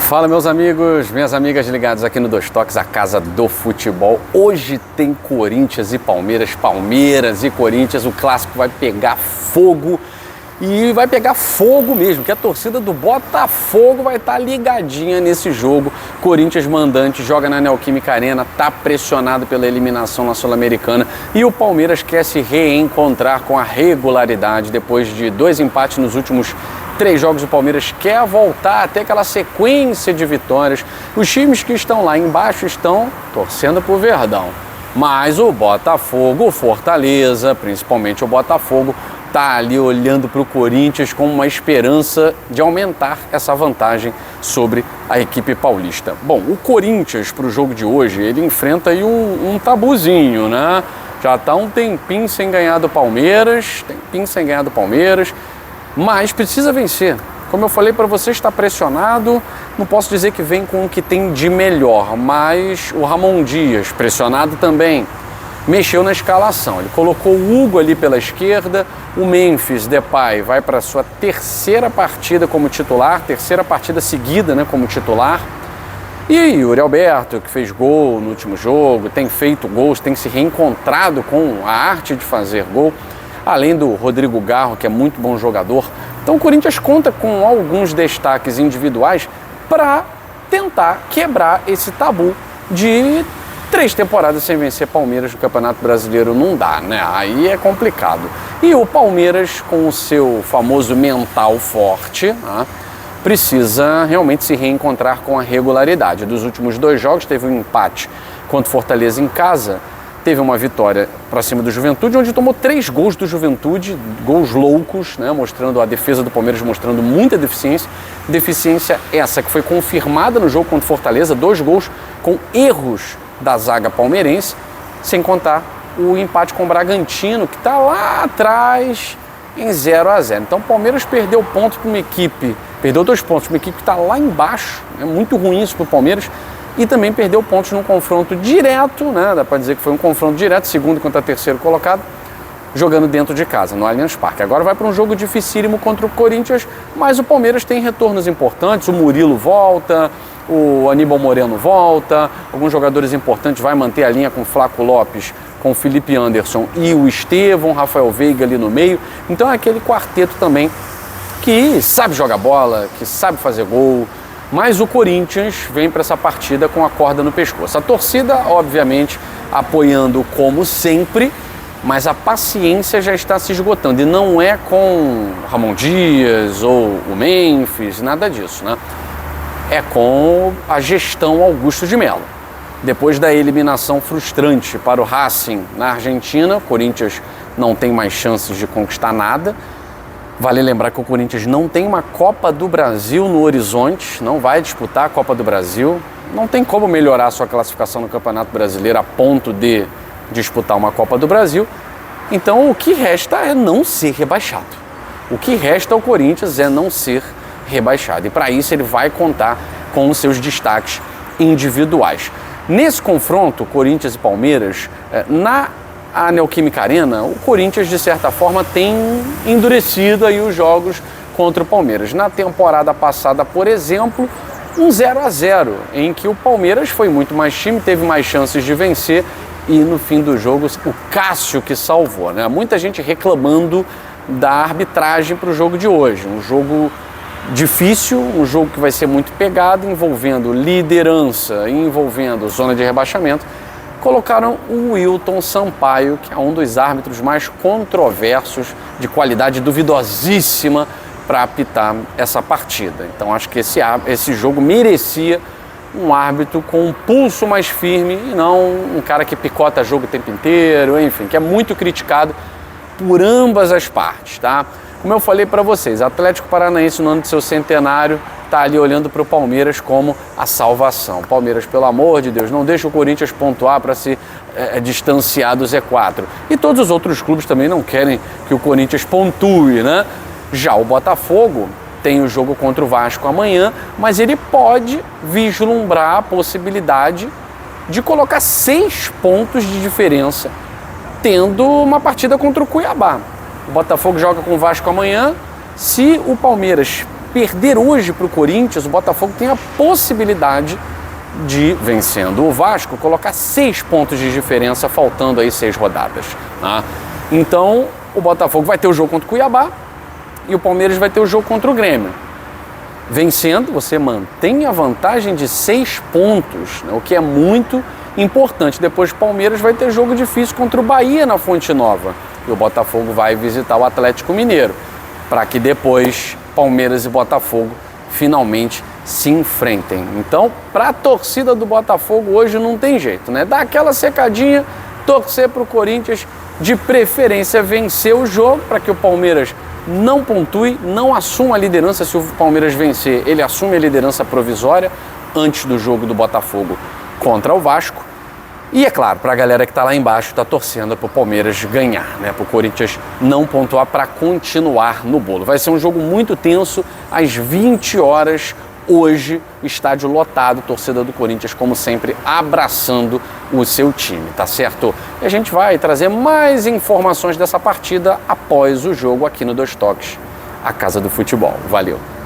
Fala, meus amigos, minhas amigas ligados aqui no Dois Toques, a casa do futebol. Hoje tem Corinthians e Palmeiras, Palmeiras e Corinthians. O clássico vai pegar fogo e vai pegar fogo mesmo, que a torcida do Botafogo vai estar ligadinha nesse jogo. Corinthians mandante, joga na Neoquímica Arena, tá pressionado pela eliminação na Sul-Americana e o Palmeiras quer se reencontrar com a regularidade depois de 2 empates nos últimos 3 jogos. O Palmeiras quer voltar até aquela sequência de vitórias. Os times que estão lá embaixo estão torcendo pro Verdão. Mas o Botafogo, o Fortaleza, principalmente o Botafogo, tá ali olhando para o Corinthians com uma esperança de aumentar essa vantagem sobre a equipe paulista. Bom, o Corinthians para o jogo de hoje, ele enfrenta aí um tabuzinho, né? Já tá um tempinho sem ganhar do Palmeiras, mas precisa vencer. Como eu falei para você, está pressionado, não posso dizer que vem com o que tem de melhor, mas o Ramon Dias, pressionado também, mexeu na escalação. Ele colocou o Hugo ali pela esquerda, o Memphis Depay vai para a sua terceira partida como titular, terceira partida seguida, né, como titular. E Yuri Alberto, que fez gol no último jogo, tem feito gols, tem se reencontrado com a arte de fazer gol, além do Rodrigo Garro, que é muito bom jogador. Então o Corinthians conta com alguns destaques individuais para tentar quebrar esse tabu de 3 temporadas sem vencer Palmeiras no Campeonato Brasileiro. Não dá, né? Aí é complicado. E o Palmeiras, com o seu famoso mental forte, né, precisa realmente se reencontrar com a regularidade. Dos últimos 2 jogos, teve um empate contra o Fortaleza em casa, teve uma vitória para cima do Juventude, onde tomou 3 gols do Juventude, gols loucos, né, mostrando a defesa do Palmeiras, mostrando muita deficiência. Deficiência essa que foi confirmada no jogo contra o Fortaleza, 2 gols com erros da zaga palmeirense, sem contar o empate com o Bragantino, que está lá atrás em 0-0. Então o Palmeiras perdeu pontos para uma equipe, perdeu 2 pontos para uma equipe que está lá embaixo, é muito ruim isso para o Palmeiras, e também perdeu pontos num confronto direto, né? Dá para dizer que foi um confronto direto, segundo contra terceiro colocado, jogando dentro de casa, no Allianz Parque. Agora vai para um jogo dificílimo contra o Corinthians, mas o Palmeiras tem retornos importantes, o Murilo volta, o Aníbal Moreno volta, alguns jogadores importantes, vai manter a linha com o Flaco Lopes, com o Felipe Anderson e o Estevão, Rafael Veiga ali no meio. Então é aquele quarteto também que sabe jogar bola, que sabe fazer gol, mas o Corinthians vem para essa partida com a corda no pescoço. A torcida, obviamente, apoiando como sempre, mas a paciência já está se esgotando. E não é com Ramon Dias ou o Memphis, nada disso, né? É com a gestão Augusto de Mello. Depois da eliminação frustrante para o Racing na Argentina, o Corinthians não tem mais chances de conquistar nada. Vale lembrar que o Corinthians não tem uma Copa do Brasil no horizonte, não vai disputar a Copa do Brasil, não tem como melhorar a sua classificação no Campeonato Brasileiro a ponto de disputar uma Copa do Brasil. Então o que resta é não ser rebaixado. O que resta ao Corinthians é não ser rebaixado. E para isso ele vai contar com os seus destaques individuais. Nesse confronto, Corinthians e Palmeiras, na Neoquímica Arena, o Corinthians, de certa forma, tem endurecido aí os jogos contra o Palmeiras. Na temporada passada, por exemplo, um 0-0, em que o Palmeiras foi muito mais time, teve mais chances de vencer e no fim do jogo o Cássio que salvou, né? Muita gente reclamando da arbitragem para o jogo de hoje. Um jogo difícil, um jogo que vai ser muito pegado, envolvendo liderança, envolvendo zona de rebaixamento. Colocaram o Wilton Sampaio, que é um dos árbitros mais controversos, de qualidade duvidosíssima, para apitar essa partida. Então acho que esse jogo merecia um árbitro com um pulso mais firme e não um cara que picota jogo o tempo inteiro, enfim, que é muito criticado por ambas as partes, tá? Como eu falei para vocês, Atlético Paranaense no ano do seu centenário está ali olhando para o Palmeiras como a salvação. Palmeiras, pelo amor de Deus, não deixa o Corinthians pontuar para se distanciar do Z4. E todos os outros clubes também não querem que o Corinthians pontue, né? Já o Botafogo tem o jogo contra o Vasco amanhã, mas ele pode vislumbrar a possibilidade de colocar 6 pontos de diferença tendo uma partida contra o Cuiabá. O Botafogo joga com o Vasco amanhã. Se o Palmeiras perder hoje para o Corinthians, o Botafogo tem a possibilidade de, vencendo o Vasco, colocar 6 pontos de diferença, faltando aí 6 rodadas. Tá? Então, o Botafogo vai ter o jogo contra o Cuiabá e o Palmeiras vai ter o jogo contra o Grêmio. Vencendo, você mantém a vantagem de 6 pontos, né? O que é muito importante. Depois o Palmeiras vai ter jogo difícil contra o Bahia na Fonte Nova. E o Botafogo vai visitar o Atlético Mineiro, para que depois Palmeiras e Botafogo finalmente se enfrentem. Então, para a torcida do Botafogo hoje não tem jeito, né? Dá aquela secadinha, torcer para o Corinthians, de preferência vencer o jogo, para que o Palmeiras não pontue, não assuma a liderança. Se o Palmeiras vencer, ele assume a liderança provisória antes do jogo do Botafogo contra o Vasco. E é claro, para a galera que está lá embaixo, está torcendo para o Palmeiras ganhar, né? Para o Corinthians não pontuar, para continuar no bolo. Vai ser um jogo muito tenso, às 20 horas hoje, estádio lotado, torcida do Corinthians, como sempre, abraçando o seu time, tá certo? E a gente vai trazer mais informações dessa partida após o jogo aqui no Dois Toques, a Casa do Futebol. Valeu!